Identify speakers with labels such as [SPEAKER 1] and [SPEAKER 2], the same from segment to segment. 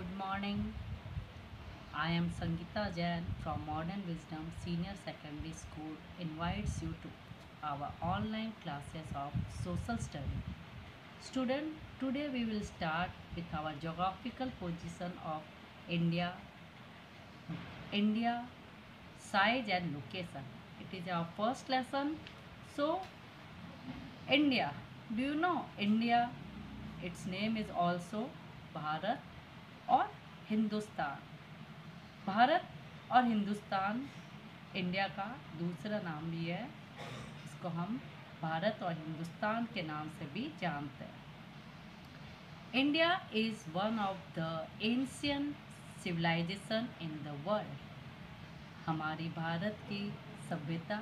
[SPEAKER 1] Good morning. I am Sangeeta Jain from Modern Wisdom Senior Secondary School invites you to our online classes of social study. Student, today we will start with our geographical position of India, India, size and location. It is our first lesson. So, India. Do you know India? Its name is also Bharat और हिंदुस्तान। भारत और Hindustan India का दूसरा नाम भी है। इसको हम भारत और हिंदुस्तान के नाम से भी जानते हैं। India is one of the ancient civilization in the world. हमारी भारत की सभ्यता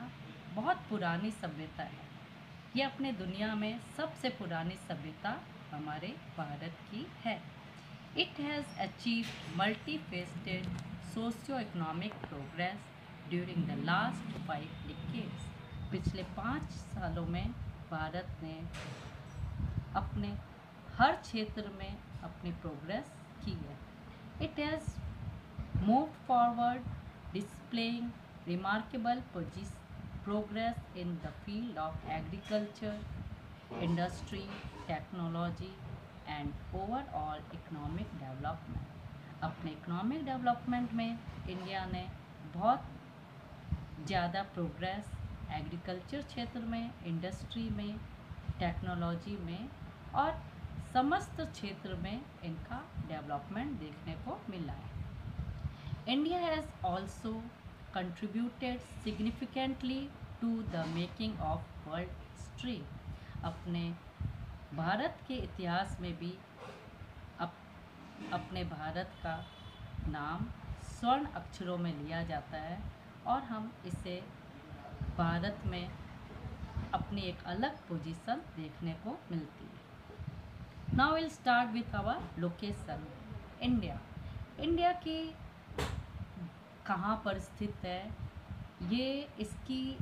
[SPEAKER 1] बहुत पुरानी सभ्यता है। ये अपने दुनिया में सबसे पुरानी सभ्यता हमारे भारत की है। It has achieved multifaceted socio-economic progress during the last 5 decades. पिछले 5 सालों में भारत ने अपने हर क्षेत्र में अपनी प्रोग्रेस की है। It has moved forward, displaying remarkable progress in the field of agriculture, industry, technology and overall economic development. अपने इकोनॉमिक डेवलपमेंट में इंडिया ने बहुत ज़्यादा प्रोग्रेस एग्रीकल्चर क्षेत्र में, इंडस्ट्री में, टेक्नोलॉजी में और समस्त क्षेत्र में इनका डेवलपमेंट देखने को मिला है। India has also contributed significantly to the making of world history. अपने भारत के इतिहास में भी अपने भारत का नाम स्वर्ण अक्षरों में लिया जाता है और हम इसे भारत में अपनी एक अलग पोजीशन देखने को मिलती है। Now will start with our location. India की कहाँ पर स्थित है, ये इसकी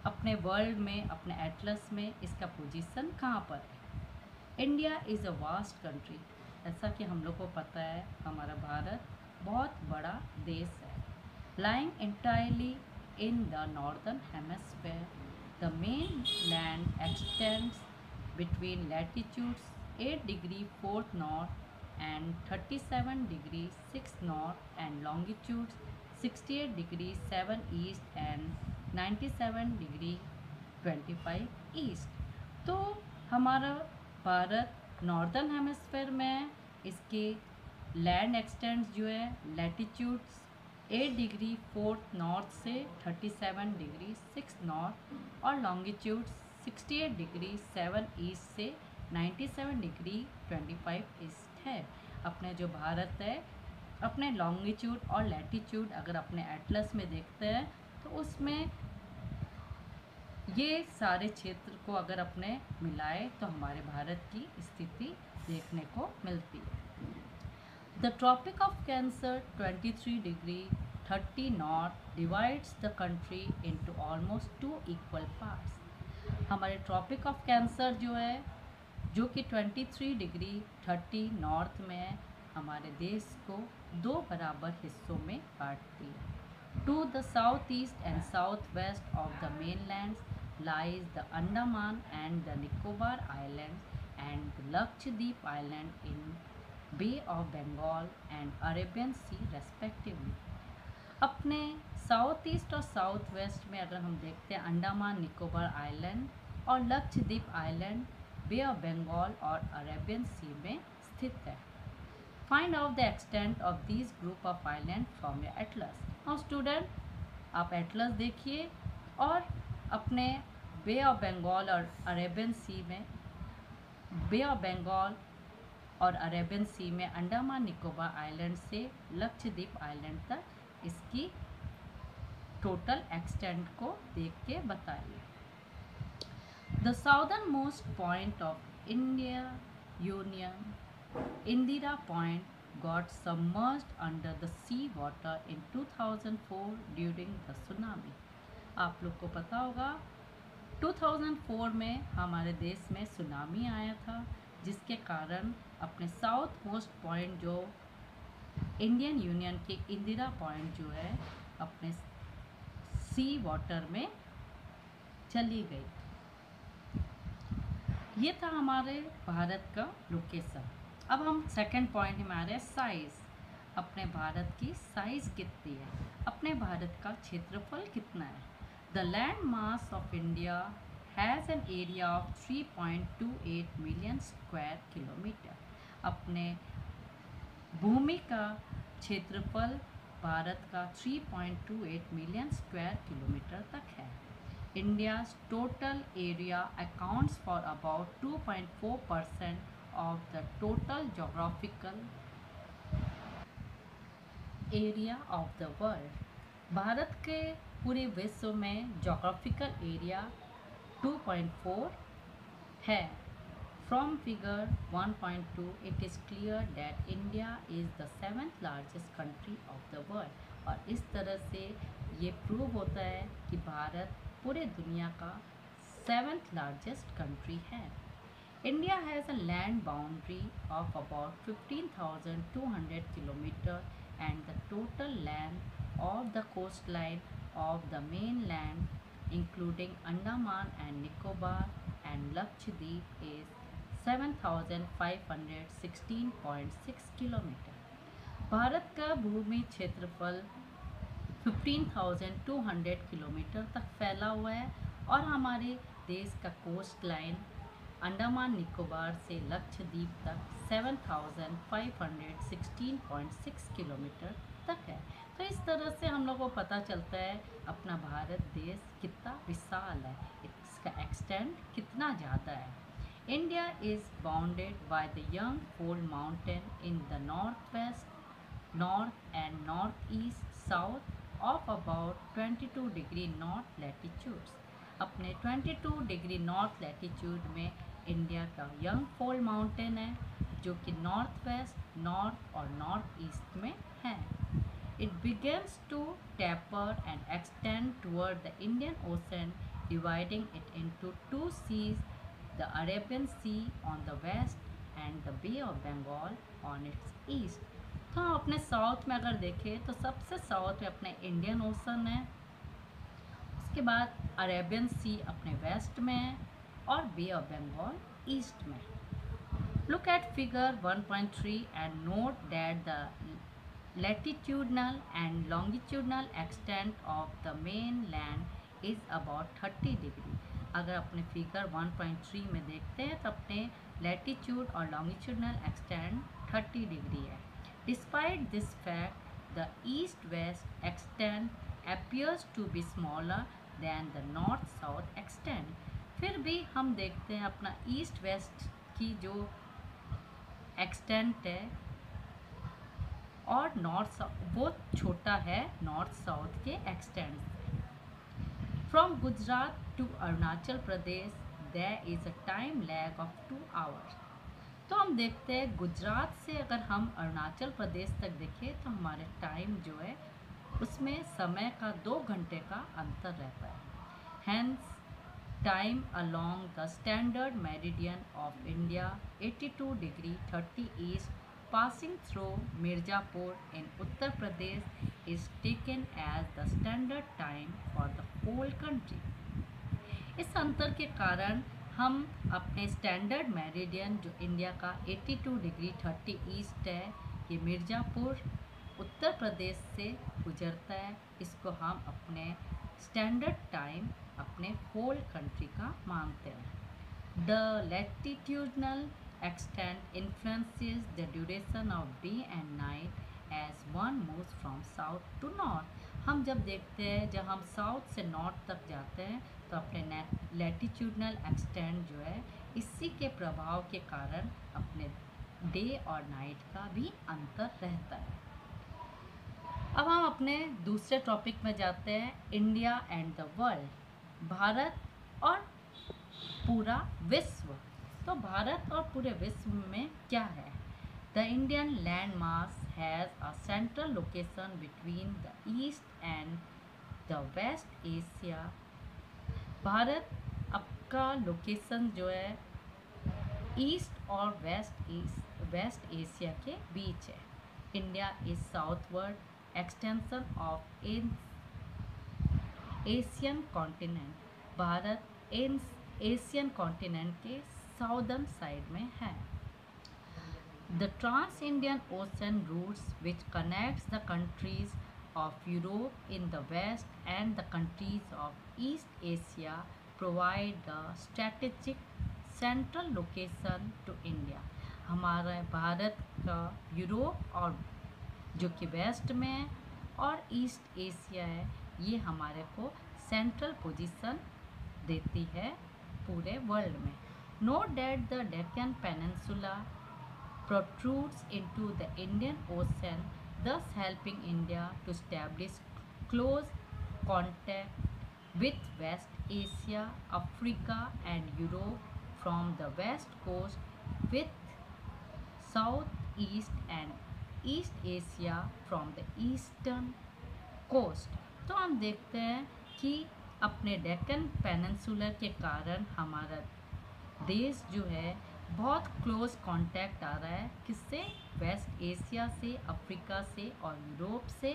[SPEAKER 1] अपने वर्ल्ड में, अपने एटलस में इसका पोजीशन कहाँ पर है। India is a vast country. ऐसा कि हम लोग को पता है हमारा भारत बहुत बड़ा देश है। Lying entirely in the northern hemisphere, the main land x tends between latitudes 8 degree 4 north and 37 degree 6 north and longitudes 68 degree 7 east and 97 degree 25 east. तो हमारा भारत नॉर्दर्न हेमिस्फीयर में, इसके लैंड एक्सटेंड्स जो है लैटिट्यूड्स 8 डिग्री 4 नॉर्थ से 37 degree 6 north और longitudes 68 degree 7 east से 97 degree 25 east है। अपने जो भारत है, अपने लॉन्गिट्यूड और लैटिट्यूड अगर अपने एटलस में देखते हैं तो उसमें ये सारे क्षेत्र को अगर अपने मिलाए तो हमारे भारत की स्थिति देखने को मिलती है। The tropic of cancer 23 degree 30 north divides the country into almost 2 equal parts. हमारे ट्रॉपिक ऑफ कैंसर जो है, जो कि 23 डिग्री 30 नॉर्थ में है, हमारे देश को 2 बराबर हिस्सों में बांटती है। To the south east and south west of the mainlands lies the Andaman and the Nicobar Islands and the Lakshadweep Island in Bay of Bengal and Arabian Sea respectively। अपने साउथ ईस्ट और south west में अगर हम देखते हैं Andaman Nicobar island और Lakshadweep island bay of Bengal और Arabian sea में स्थित है। Find out the extent of this group of island from your atlas. Now student, आप एटलस देखिए और अपने बे ऑफ बंगाल और अरेबियन सी में, बे ऑफ बंगाल और अरेबियन सी में अंडमान निकोबार आइलैंड से लक्षद्वीप आइलैंड तक इसकी टोटल एक्सटेंट को देख के बताइए। The southern most point of India union, Indira point, got submerged under the sea water in 2004 during the tsunami। आप लोग को पता होगा 2004 में हमारे देश में सुनामी आया था, जिसके कारण अपने साउथ मोस्ट पॉइंट जो इंडियन यूनियन के इंदिरा पॉइंट जो है अपने सी वाटर में चली गई। ये था हमारे भारत का लोकेशन। अब हम सेकंड पॉइंट में आ रहे हैं साइज़। अपने भारत की साइज़ कितनी है, अपने भारत का क्षेत्रफल कितना है। The land mass of India has an area of 3.28 million square kilometre. अपने भूमि का क्षेत्रफल भारत का 3.28 मिलियन स्क्वायर किलोमीटर तक है। India's total area accounts for about 2.4% of the total geographical area of the world. Bharat के पूरे विश्व में जोग्राफिकल एरिया 2.4 है। From figure 1.2, it is clear that India is the 7th largest country of the world. और इस तरह से ये प्रूव होता है कि भारत पूरे दुनिया का 7th largest country है। India has a land boundary of about 15,200 km and the total length of the coastline of the mainland including Andaman and Nicobar and Lakshadweep is 7,516.6 kilometre. Bharat का भूमि क्षेत्रफल 15,200 किलोमीटर तक फैला हुआ है और हमारे देश का कोस्ट लाइन अंडमान निकोबार से लक्षद्वीप तक 7,516.6 किलोमीटर तक है। तो इस तरह से हम लोग को पता चलता है अपना भारत देश कितना विशाल है, इसका एक्सटेंड कितना ज़्यादा है। India is bounded by the Yangtze Mountain in the northwest, north and northeast, south of about 22 degree north latitudes. अपने 22 डिग्री नॉर्थ लैटिट्यूड में इंडिया का यंगफॉल माउंटेन है जो कि नॉर्थ वेस्ट, नॉर्थ और नॉर्थ ईस्ट में है। It begins to taper and extend toward the Indian Ocean, dividing it into two seas, the Arabian Sea on the west and the Bay of Bengal on its east. तो हम अपने south में अगर देखें तो सबसे साउथ में अपने इंडियन ओशन है, उसके बाद अरेबियन सी अपने वेस्ट में है और बे ऑफ बंगाल ईस्ट में। Look at figure 1.3 and note that the latitudinal and longitudinal extent of the mainland is about 30 degree। अगर अपने फिगर 1.3 में देखते हैं तो अपने लैटिट्यूड और लॉन्गिट्यूडनल एक्सटेंड 30 डिग्री है। Despite this fact the east west extend appears to be smaller than the north south extent। फिर भी हम देखते हैं अपना ईस्ट वेस्ट की जो एक्सटेंट है और नॉर्थ वो छोटा है नॉर्थ साउथ के एक्सटेंट से। From Gujarat to Arunachal Pradesh there is a time lag of 2 hours. तो हम देखते हैं गुजरात से अगर हम अरुणाचल प्रदेश तक देखें तो हमारे टाइम जो है उसमें समय का 2 घंटे का अंतर रहता है। Hence time along the standard meridian of India 82 degree 30 east passing through Mirzapur in Uttar Pradesh is taken as the standard time for the whole country। इस अंतर के कारण हम अपने स्टैंडर्ड मेरिडियन जो इंडिया का 82 डिग्री 30 ईस्ट है, ये मिर्ज़ापुर उत्तर प्रदेश से गुजरता है, इसको हम अपने स्टैंडर्ड टाइम अपने होल कंट्री का मानते हैं। The latitudinal extent influences the duration of day and night as one moves from south to north। हम जब देखते हैं जब हम साउथ से नॉर्थ तक जाते हैं तो अपने लैटिट्यूडनल एक्सटेंड जो है इसी के प्रभाव के कारण अपने डे और नाइट का भी अंतर रहता है। अब हम अपने दूसरे टॉपिक में जाते हैं, India and the world, Bharat और पूरा विश्व। तो भारत और पूरे विश्व में क्या है। The Indian land mass has a central location between the east and the west Asia. Bharat आपका लोकेशन जो है ईस्ट और वेस्ट एशिया के बीच है। India is southward extension of Asian continent. Bharat Asian continent के साउदर्न साइड में है। The Trans-Indian Ocean routes which connects the countries of Europe in the west and the countries of East Asia provide the strategic central location to India। हमारे भारत का Europe और जो कि waste में है और ईस्ट एशिया है, ये हमारे को सेंट्रल पोजीशन देती है पूरे वर्ल्ड में। Note that the Deccan peninsula protrudes into the Indian Ocean, thus helping India to establish close contact with West Asia, Africa and Europe from the west coast with Southeast and East Asia from the eastern coast। तो हम देखते हैं कि अपने Deccan peninsula के कारण हमारा देश जो है बहुत क्लोज कांटेक्ट आ रहा है, किससे? वेस्ट एशिया से, अफ्रीका से और यूरोप से,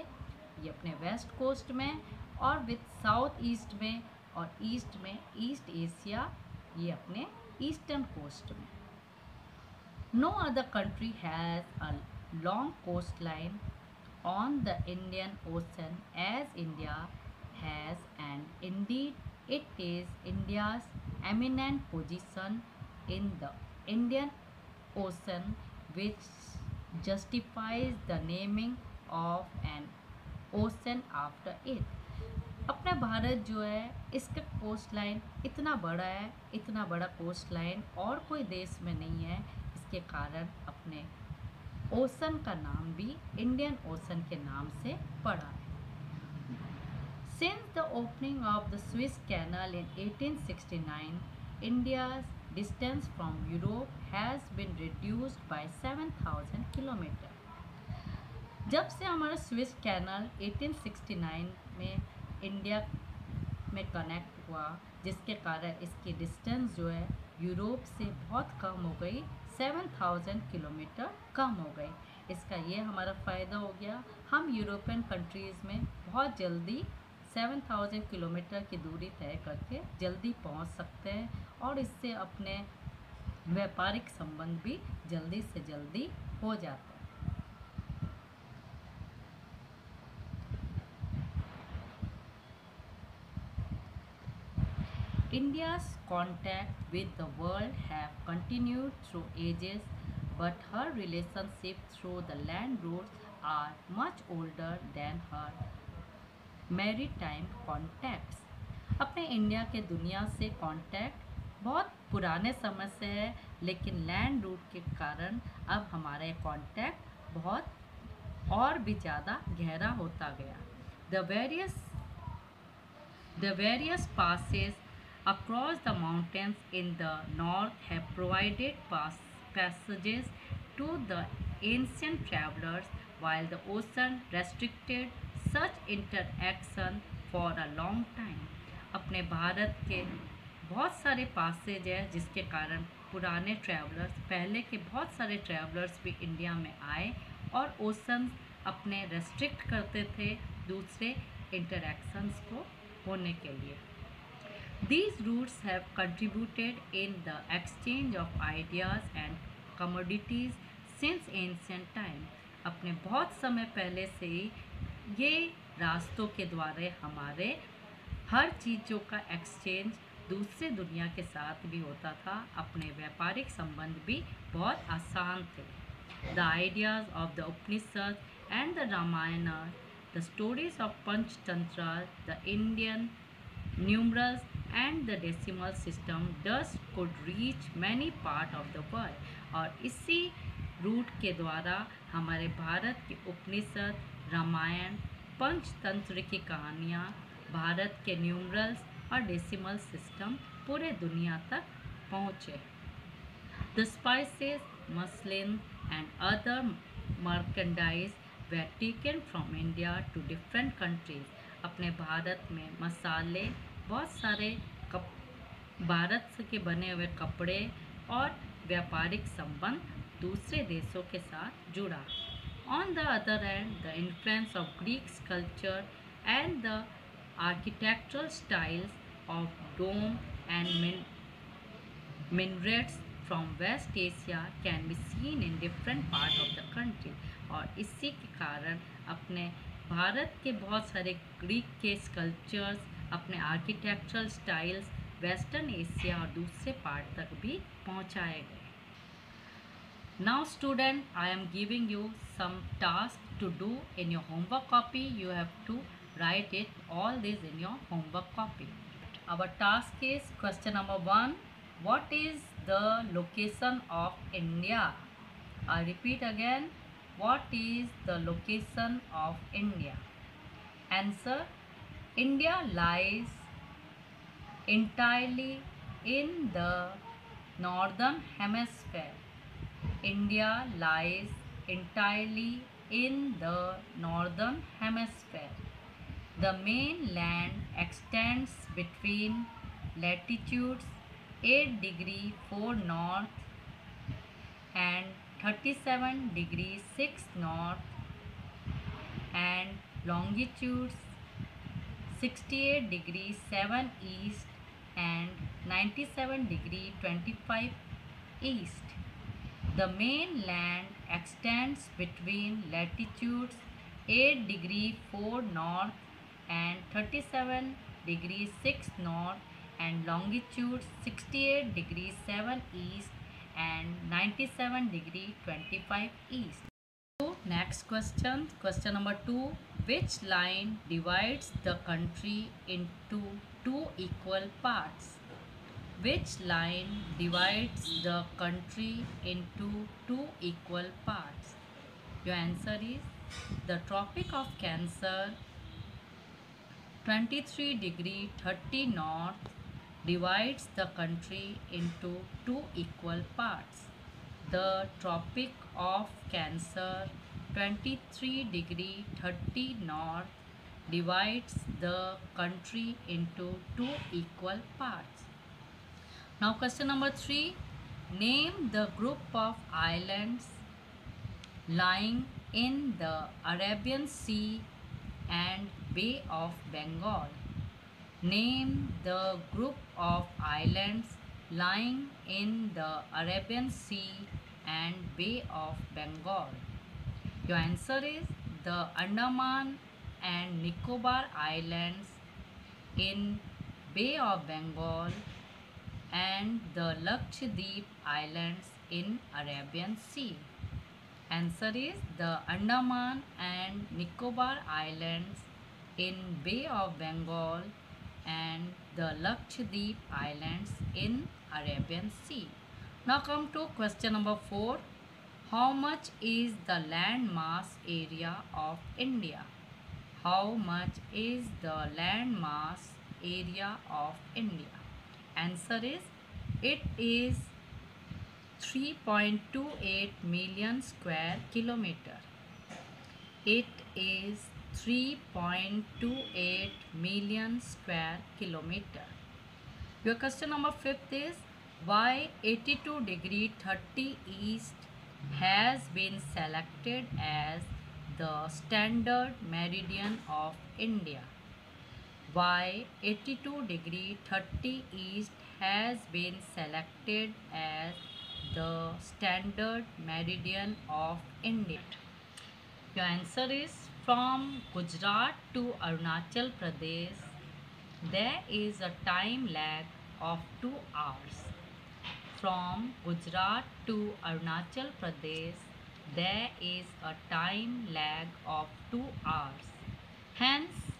[SPEAKER 1] ये अपने वेस्ट कोस्ट में, और विद साउथ ईस्ट में और ईस्ट में ईस्ट एशिया, ये अपने ईस्टर्न कोस्ट में। No other country has a long coast line on the Indian ocean as India has, and indeed it is India's eminent position in the Indian Ocean which justifies the naming of an ocean after it। अपना भारत जो है, इसका coast line इतना बड़ा है, इतना बड़ा coast line और कोई देश में नहीं है, इसके कारण अपने ओशन का नाम भी इंडियन ओशन के नाम से पड़ा है। Since the opening of the Suez Canal in 1869, India's distance from Europe has been reduced by 7,000 kilometre. जब से हमारा स्विस कैनाल 1869 में इंडिया में कनेक्ट हुआ, जिसके कारण इसकी डिस्टेंस जो है यूरोप से बहुत कम हो गई, 7,000 किलोमीटर कम हो गई। इसका ये हमारा फ़ायदा हो गया, हम यूरोपियन कंट्रीज़ में बहुत जल्दी 7,000 किलोमीटर की दूरी तय करके जल्दी पहुंच सकते हैं और इससे अपने व्यापारिक संबंध भी जल्दी से जल्दी हो जाते हैं। India's contact with the world have continued through ages, but her relationship through the land routes are much older than her maritime contacts. अपने इंडिया के दुनिया से कॉन्टैक्ट बहुत पुराने समय से है, लेकिन लैंड रूट के कारण अब हमारे कॉन्टैक्ट बहुत और भी ज़्यादा गहरा होता गया। The various passes across the mountains in the north have provided passages to the ancient travelers, while the ocean restricted such interaction for a long time। अपने भारत के बहुत सारे पासेज है जिसके कारण पुराने ट्रैवलर्स, पहले के बहुत सारे ट्रैवलर्स भी इंडिया में आए और ओशन अपने रेस्ट्रिक्ट करते थे दूसरे इंटरेक्शंस को होने के लिए। These routes have contributed in the exchange of ideas and commodities since ancient time। अपने बहुत समय पहले से ही ये रास्तों के द्वारा हमारे हर चीज़ों का एक्सचेंज दूसरे दुनिया के साथ भी होता था, अपने व्यापारिक संबंध भी बहुत आसान थे। The ideas of the Upanishad and the Ramayana, the stories of Panchatantra, the Indian numerals and the decimal system thus could reach many part of the world. और इसी रूट के द्वारा हमारे भारत के उपनिषद, रामायण, पंचतंत्र की कहानियाँ, भारत के न्यूमरल्स और डेसिमल सिस्टम पूरे दुनिया तक पहुँचे। The spices, muslin and other merchandise were taken from India to different countries। अपने भारत में मसाले, बहुत सारे भारत से के बने हुए कपड़े और व्यापारिक संबंध दूसरे देशों के साथ जुड़ा। On the other hand, the influence of Greek sculpture and the architectural styles of dome and minarets from West Asia can be seen in different part of the country. और इसी के कारण अपने भारत के बहुत सारे ग्रीक के स्कल्पचर्स, अपने आर्किटेक्चरल स्टाइल्स वेस्टर्न एशिया और दूसरे पार्ट तक भी पहुंचाए गए. Now student, I am giving you some tasks to do in your homework copy. You have to write it all this in your homework copy. Our task is question number 1. What is the location of India? I repeat again. What is the location of India? Answer. India lies entirely in the northern hemisphere. India lies entirely in the northern hemisphere. The mainland extends between latitudes 8 degree 4 north and 37 degree 6 north and longitudes 68 degree 7 east and 97 degree 25 east. The mainland extends between latitudes 8 degree 4 north and 37 degree 6 north and longitude 68 degree 7 east and 97 degree 25 east. So next question, question number 2. Which line divides the country into two equal parts? Which line divides the country into two equal parts? Your answer is the Tropic of Cancer 23 degree 30 north divides the country into two equal parts. The Tropic of Cancer 23 degree 30 north divides the country into two equal parts. Now question number 3. Name the group of islands lying in the Arabian Sea and Bay of Bengal. Name the group of islands lying in the Arabian Sea and Bay of Bengal. Your answer is the Andaman and Nicobar Islands in Bay of Bengal and the Lakshadweep Islands in Arabian Sea. Answer is the Andaman and Nicobar Islands in Bay of Bengal and the Lakshadweep Islands in Arabian Sea. Now come to question number 4. How much is the land mass area of India? How much is the land mass area of India? Answer is it is 3.28 million square kilometer. It is 3.28 million square kilometer. Your question number 5 is why 82 degree 30 east has been selected as the standard meridian of India. Why 82 degree 30 east has been selected as the standard meridian of India. Your answer is from Gujarat to Arunachal Pradesh there is a time lag of 2 hours. From Gujarat to Arunachal Pradesh there is a time lag of 2 hours. Hence,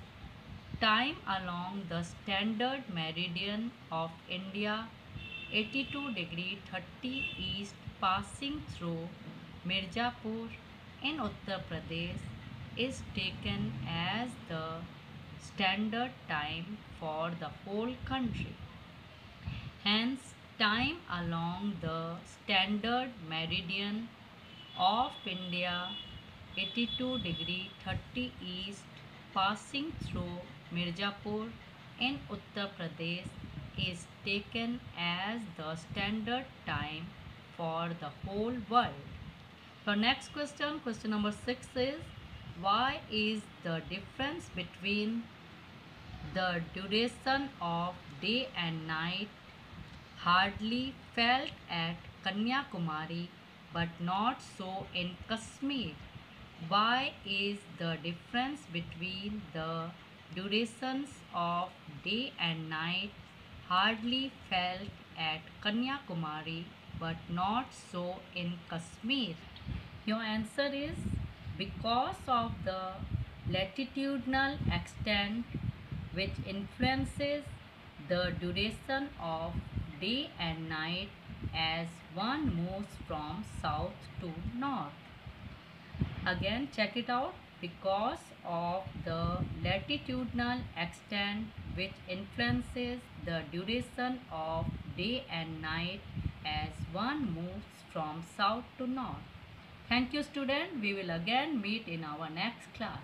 [SPEAKER 1] time along the standard meridian of India 82 degree 30 east passing through Mirzapur in Uttar Pradesh is taken as the standard time for the whole country. Hence, time along the standard meridian of India 82 degree 30 east passing through Mirzapur in Uttar Pradesh is taken as the standard time for the whole world. So next question, question number 6 is, why is the difference between the duration of day and night hardly felt at Kanyakumari but not so in Kashmir? Why is the difference between the durations of day and night hardly felt at Kanyakumari but not so in Kashmir? Your answer is because of the latitudinal extent which influences the duration of day and night as one moves from south to north. Again, check it out. Because of the latitudinal extent which influences the duration of day and night as one moves from south to north. Thank you, student. We will again meet in our next class.